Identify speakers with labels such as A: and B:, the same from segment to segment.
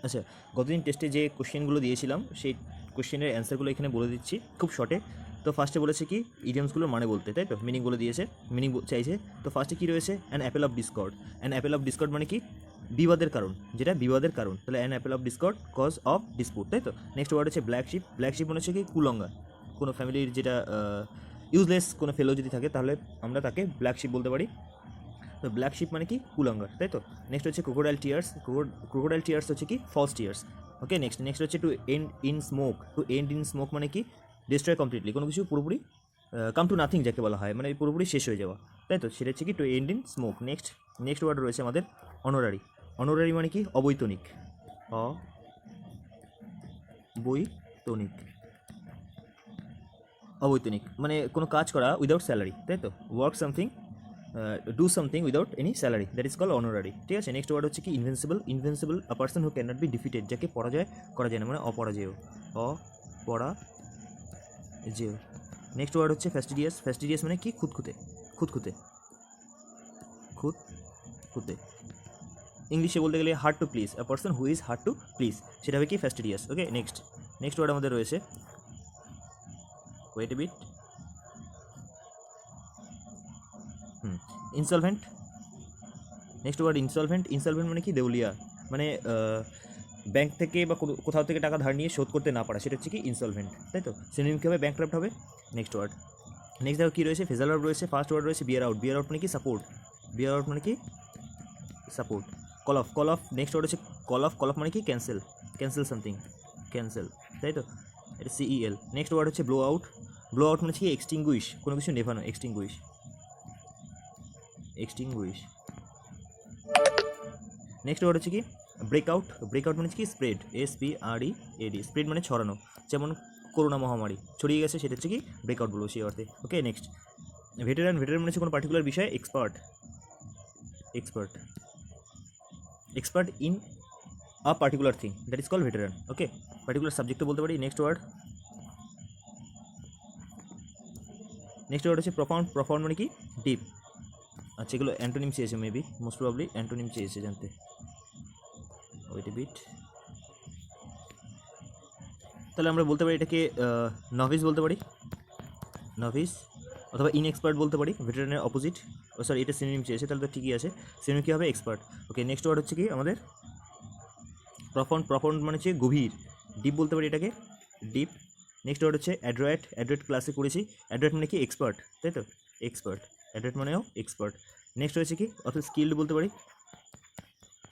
A: আচ্ছা, গতদিন টেস্টে যে কোশ্চেনগুলো দিয়েছিলাম সেই কোশ্চেনের অ্যান্সারগুলো এখানে বলে দিচ্ছি খুব শর্টে। তো ফার্স্টে বলেছে কি ইডিয়মসগুলোর মানে বলতে, তাই তো মিনিং বলে দিয়েছে, মিনিং চাইছে। তো ফার্স্টে কী রয়েছে, an apple of discord. An apple of discord মানে কি বিবাদের কারণ, যেটা বিবাদের কারণ, তাহলে an apple of discord cause of dispute, তাই তো। নেক্সট ওয়ার্ড হচ্ছে ব্ল্যাক শিপ। ব্ল্যাক শিপ মানে হচ্ছে কি কুলঙ্গা, কোনো ফ্যামিলির যেটা ইউজলেস কোনো ফেলো যদি থাকে তাহলে আমরা তাকে ব্ল্যাক শিপ বলতে পারি। তো ব্ল্যাক শিপ মানে কি কুলাঙ্গার, তাই তো। নেক্সট হচ্ছে ক্রোকোডাইল টিয়ার্স। ক্রোকোডাইল টিয়ার্স হচ্ছে কি ফলস টিয়ার্স। ওকে, নেক্সট হচ্ছে to end in smoke. To end in smoke মানে কি ডিস্ট্রয় কমপ্লিটলি, কোনো কিছু পুরোপুরি কাম টু নাথিং যাকে বলা হয়, মানে পুরোপুরি শেষ হয়ে যাওয়া, তাই তো, সেটা হচ্ছে কি to end in smoke. Next word রয়েছে আমাদের অনোরারি। অনোরারি মানে কি অবৈতনিক। অবৈতনিক, অবৈতনিক মানে কোনো কাজ করা উইদাউট স্যালারি, তাই তো। Work something, do something without any salary, that is call honorary, ঠিক আছে। নেক্সট ওয়ার্ড হচ্ছে কি invincible. Invincible a person who can not be defeated, যাকে পরাজয় করা যায় না, মানে অপরাজেয়, অপরাজেয়। নেক্সট ওয়ার্ড হচ্ছে ফ্যাস্টিডিয়াস। ফ্যাস্টিডিয়াস মানে কি খুঁতখুঁতে, খুঁতখুঁতে, খুঁতখুঁতে। ইংলিশে বলতে গেলে hard to please, a person who is hard to please, সেটা হবে কি ফ্যাস্টিডিয়াস। ওকে, নেক্সট ওয়ার্ড আমাদের রয়েছে, wait a bit, insolvent. Next word insolvent. Insolvent মানে কি দেউলিয়া, মানে ব্যাংক থেকে বা কোথাও থেকে টাকা ধার নিয়ে শোধ করতে না পারা, সেটা হচ্ছে কি ইনসলভেন্ট, তাই তো। সিনোনিম কী হবে, ব্যাংক্রাফট হবে। নেক্সট দেখো কী রয়েছে, ফেজাল ভার্ব রয়েছে। ফার্স্ট ওয়ার্ড রয়েছে বিয়ার আউট। বিয়ার আউট মানে কি সাপোর্ট, বিয়ার আউট মানে কি support. Call off. Next word হচ্ছে কল অফ মানে কি ক্যান্সেল, ক্যান্সেল সামথিং, ক্যান্সেল, তাই তো, এটা CEL। নেক্সট ওয়ার্ড হচ্ছে ব্লো আউট। ব্লো আউট মানে কি এক্সটিংগুইশ, কোনো কিছু নেভানো, এক্সটিংগুইশ। নেক্সট ওয়ার্ড হচ্ছে কি ব্রেকআউট। ব্রেকআউট মানে কি স্প্রেড, SPREAD। স্প্রেড মানে ছড়ানো, যেমন করোনা মহামারী ছড়িয়ে গেছে, সেটা হচ্ছে কি ব্রেকআউট বলবো সেই অর্থে। ওকে, নেক্সট ভেটেরান। ভেটেরান মানে হচ্ছে কোনো পার্টিকুলার বিষয়ে expert in a particular thing, that is call veteran. Okay, particular সাবজেক্টও বলতে পারি। নেক্সট ওয়ার্ড হচ্ছে প্রফাউন্ড। প্রফাউন্ড মানে কি ডিপ। আচ্ছা, এগুলো অ্যান্টোনিম চেয়েছে, মেবি মোস্ট প্রবাবলি অ্যান্টোনিম চেয়েছে জানতে। Wait a bit. তাহলে আমরা বলতে পারি এটাকে নভিস বলতে পারি, নভিস, অথবা ইনএক্সপার্ট বলতে পারি, ভেটেরানের অপোজিট। সরি, এটা সিনোনিম চেয়েছে, তাহলে তো ঠিকই আছে। সিনোনিম কী হবে, এক্সপার্ট। ওকে, নেক্সট ওয়ার্ড হচ্ছে কি আমাদের প্রফাউন্ড। প্রফাউন্ড মানে হচ্ছে গভীর, ডিপ বলতে পারি এটাকে, ডিপ। নেক্সট ওয়ার্ড হচ্ছে অ্যাড্রয়েট। অ্যাড্রয়েট ক্লাসে করেছি। অ্যাড্রয়েট মানে কি এক্সপার্ট, তাই তো, এক্সপার্ট। অ্যাড্রয়েট মানেও এক্সপার্ট। নেক্সট হয়েছে কি অর্থাৎ স্কিল্ড বলতে পারি,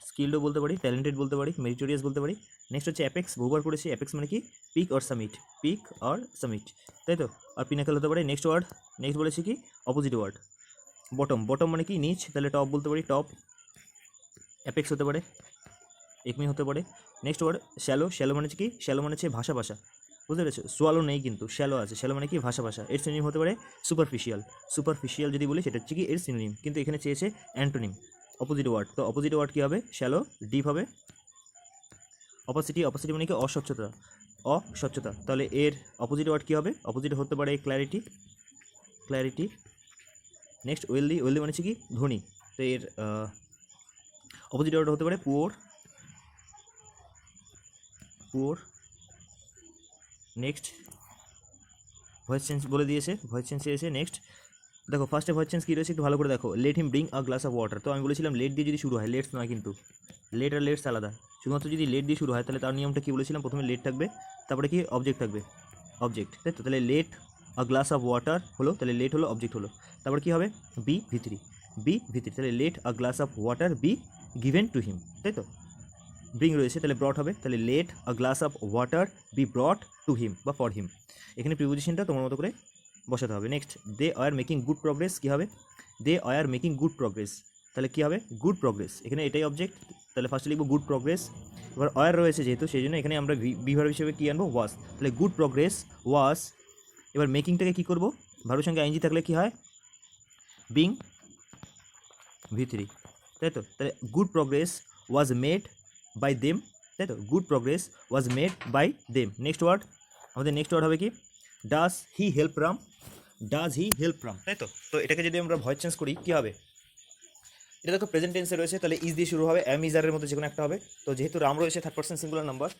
A: স্কিল্ডও বলতে পারি, ট্যালেন্টেড বলতে পারি, মেরিটোরিয়াস বলতে পারি। নেক্সট হচ্ছে অ্যাপেক্স, বহুবার করেছি। অ্যাপেক্স মানে কি peak or summit, peak or summit, তাই তো, আর পিনাকেল হতে পারে। নেক্সট বলেছি কি অপোজিট ওয়ার্ড বটম। বটম মানে কি নিচ, তাহলে টপ বলতে পারি, টপ। অ্যাপেক্স হতে পারে, একমি হতে পারে। Next word shallow. শ্যালো মানে কি, শ্যালো মানে হচ্ছে ভাষা, বুঝতে পেরেছো। সোয়ালো নেই কিন্তু শ্যালো আছে। শ্যালো মানে কি ভাষা। এর সিনোনিম হতে পারে সুপারফিশিয়াল। সুপারফিশিয়াল যদি বলি সেটা হচ্ছে কি এর সিনোনিম, কিন্তু এখানে চেয়েছে অ্যান্টোনিম, অপোজিট ওয়ার্ড। তো অপোজিট ওয়ার্ড কী হবে, শ্যালো, ডিপ হবে। অপাসিটি মানে কি অস্বচ্ছতা, তাহলে এর অপোজিট ওয়ার্ড কী হবে, অপোজিট হতে পারে ক্ল্যারিটি। Next wealthy. ওয়েলদি মানে কি ধনী, তো এর অপোজিট ওয়ার্ড হতে পারে পুওর। নেক্সট ভয়েস চেঞ্জ বলে দিয়েছে, ভয়েস চেঞ্জ চেয়েছে। নেক্সট দেখো ফার্স্টে ভয়েস চেঞ্জ কী রয়েছে একটু ভালো করে দেখো, let him bring a glass of water. তো আমি বলেছিলাম লেট দিয়ে যদি শুরু হয়, লেটস নয় কিন্তু, লেট আর লেটস আলাদা। শুধুমাত্র যদি লেট দিয়ে শুরু হয় তাহলে তার নিয়মটা কী বলেছিলাম, প্রথমে লেট থাকবে, তারপরে কি অবজেক্ট থাকবে, অবজেক্ট, তাই তো। তাহলে late a glass of water হলো, তাহলে লেট হলো অবজেক্ট হলো, তারপর কী হবে বি ভিতরি, তাহলে late a glass of water be given to him, তাই তো। ব্রিং রয়েছে, তাহলে ব্রট হবে, তাহলে late a glass of water B ব্রট to him বা ফর হিম। এখানে প্রিপোজিশনটা তোমার মতো করে বসাতে হবে। Next they are making good progress, কী হবে they are making good progress, তাহলে কী হবে গুড প্রোগ্রেস, এখানে এটাই অবজেক্ট, তাহলে ফার্স্টে লিখবো গুড প্রোগ্রেস। এবার অয়ার রয়েছে যেহেতু সেই জন্য এখানে আমরা বিভার হিসেবে কী আনবো ওয়াস, তাহলে গুড প্রোগ্রেস ওয়াস। এবার মেকিংটাকে কী করবো, ভার্বের সঙ্গে আইএনজি থাকলে কী হয় বিং V3, তাই তো। তাহলে good progress was made by them, তাই তো, good progress was made by them. Next word আমাদের হবে কি ডাজ হি হেল্প রাম, তাই তো। তো এটাকে যদি আমরা ভয়েস চেঞ্জ করি কী হবে, এটা দেখো প্রেজেন্ট টেন্সে রয়েছে, তাহলে ইজ দিয়ে শুরু হবে, অ্যাম ইজ আরের মধ্যে যে কোনো একটা হবে। তো যেহেতু রাম রয়েছে থার্ড পার্সন সিঙ্গুলার নাম্বার,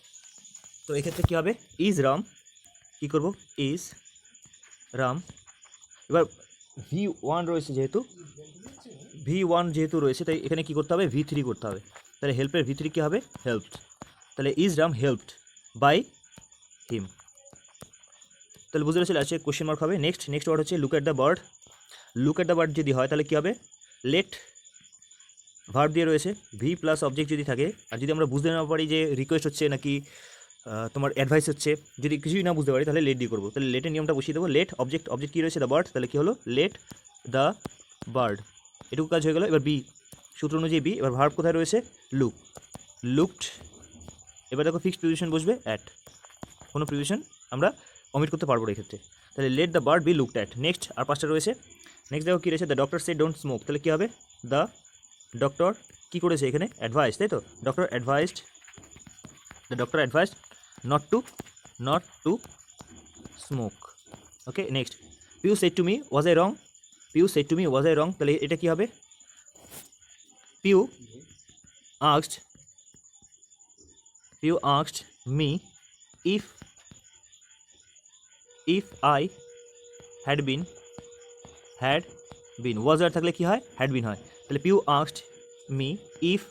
A: তো এক্ষেত্রে কী হবে, ইজ রাম, কী করবো, ইজ রাম। এবার V1 রয়েছে যেহেতু, V1 যেহেতু রয়েছে তাই এখানে কী করতে হবে, V3 করতে হবে। তাহলে হেল্পের V3 কী হবে, হেল্পড। তাহলে is Ram helped by him. তাহলে বুঝতে পারছি আছে কোশ্চেন মার্ক হবে। নেক্সট ওয়ার্ড হচ্ছে look at the bird. Look at the bird যদি হয় তাহলে কী হবে, লেট ভার্ব দিয়ে রয়েছে, ভি প্লাস অবজেক্ট যদি থাকে, আর যদি আমরা বুঝতে না পারি যে রিকোয়েস্ট হচ্ছে নাকি তোমার অ্যাডভাইস হচ্ছে, যদি কিছুই না বুঝতে পারি তাহলে লেট দিয়ে করবো। তাহলে লেটের নিয়মটা বসিয়ে দেবো, লেট অবজেক্ট কী রয়েছে, দ্য বার্ড, তাহলে কী হলো, লেট দ্য বার্ড। এটুকু কাজ হয়ে গেলো। এবার বি, সূত্র অনুযায়ী বি। এবার ভার্ব কোথায় রয়েছে, লুকড। এবার দেখো ফিক্সড প্রিপোজিশন বসবে অ্যাট, কোনো প্রিপোজিশন আমরা অমিট করতে পারবো এক্ষেত্রে। তাহলে let the bird be looked at. Next আর পাঁচটা রয়েছে। নেক্সট দেখো কী রয়েছে, the doctor said don't smoke, তাহলে কী হবে, দ্য ডক্টর কী করেছে এখানে, অ্যাডভাইস, তাই তো, doctor advised, the doctor advised not to smoke. Okay, next Piu said to me was I wrong, Piu said to me was I wrong, তাহলে এটা কী হবে, Piu asked me if I had been was আর থাকলে কী হয়, had been হয়। তাহলে Piu asked me if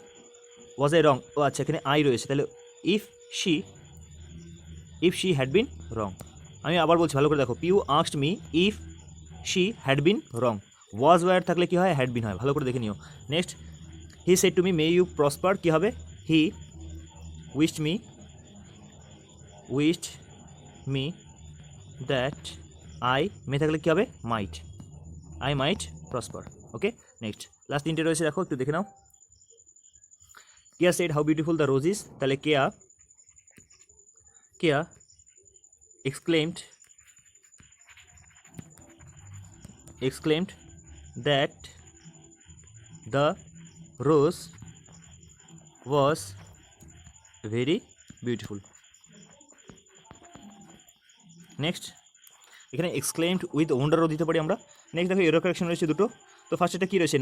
A: was I wrong, ও আচ্ছা এখানে আই রয়েছে, তাহলে if she had been wrong। আমি আবার বলছি ভালো করে দেখো, Piu asked me if she had been wrong, was were থাকলে কী হয়, had been হয়, ভালো করে দেখে নিও। Next he said to me may you prosper, কী হবে, he wished me that I মে থাকলে কী হবে, I might prosper। Okay, next last তিনটে রয়েছে, দেখো একটু দেখে নাও। কেয়া said how beautiful the Rosie's, তাহলে কেয়া exclaimed that the rose was very beautiful। Next এখানে এক্সক্লেমড উইথ ওয়ান্ডারও দিতে পারি আমরা। নেক্সট দেখো এরর কারেকশন রয়েছে দুটো। তো ফার্স্ট এটা কী রয়েছে,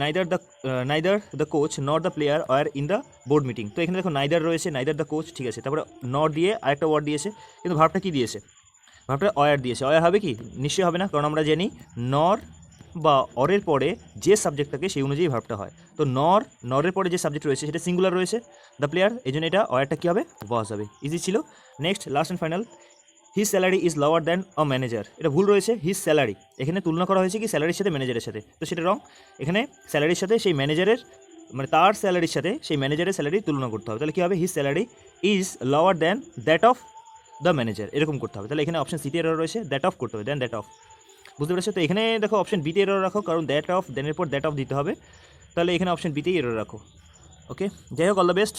A: neither the coach not the player are in the board meeting. তো এখানে দেখো নাইদার রয়েছে, নাইদার দ্য কোচ, ঠিক আছে, তারপরে নট দিয়ে আরেকটা ওয়ার্ড দিয়েছে, কিন্তু ভার্বটা কী দিয়েছে, ভার্বটা অয়ার দিয়েছে। অয়ার হবে কি, নিশ্চয়ই হবে না, কারণ আমরা জানি নর বা অরের পরে যে সাবজেক্ট থাকে সেই অনুযায়ী ভার্বটা হয়। তো নরের পরে যে সাবজেক্ট রয়েছে সেটা সিঙ্গুলার রয়েছে, দ্য প্লেয়ার, এই জন্য এটা অয়ারটা কী হবে, ওয়াজ হবে। ইজি ছিল। Next last and final, his salary is lower than a manager, এটা ভুল রয়েছে। হিজ স্যালারি এখানে তুলনা করা হয়েছে কি স্যালারির সাথে ম্যানেজারের সাথে, তো সেটা রং। এখানে স্যালারির সাথে সেই ম্যানেজারের, মানে তার স্যালারির সাথে সেই ম্যানেজারের স্যালারি তুলনা করতে হবে। তাহলে কী হবে, his salary is lower than that of the manager, এরকম করতে হবে। তাহলে এখানে অপশন সিতে এরর রয়েছে, দ্যাট অফ করতে হবে, দেন দ্যাট অফ। বুঝতে পেরেছো? তো এখানে দেখো অপশন বিতে এরর রাখো, কারণ দ্যাট অফ দেনের পর দ্যাট অফ দিতে হবে, তাহলে এখানে অপশন বিতেই এরর রাখো। ওকে, যাই হোক, অল দ্য বেস্ট।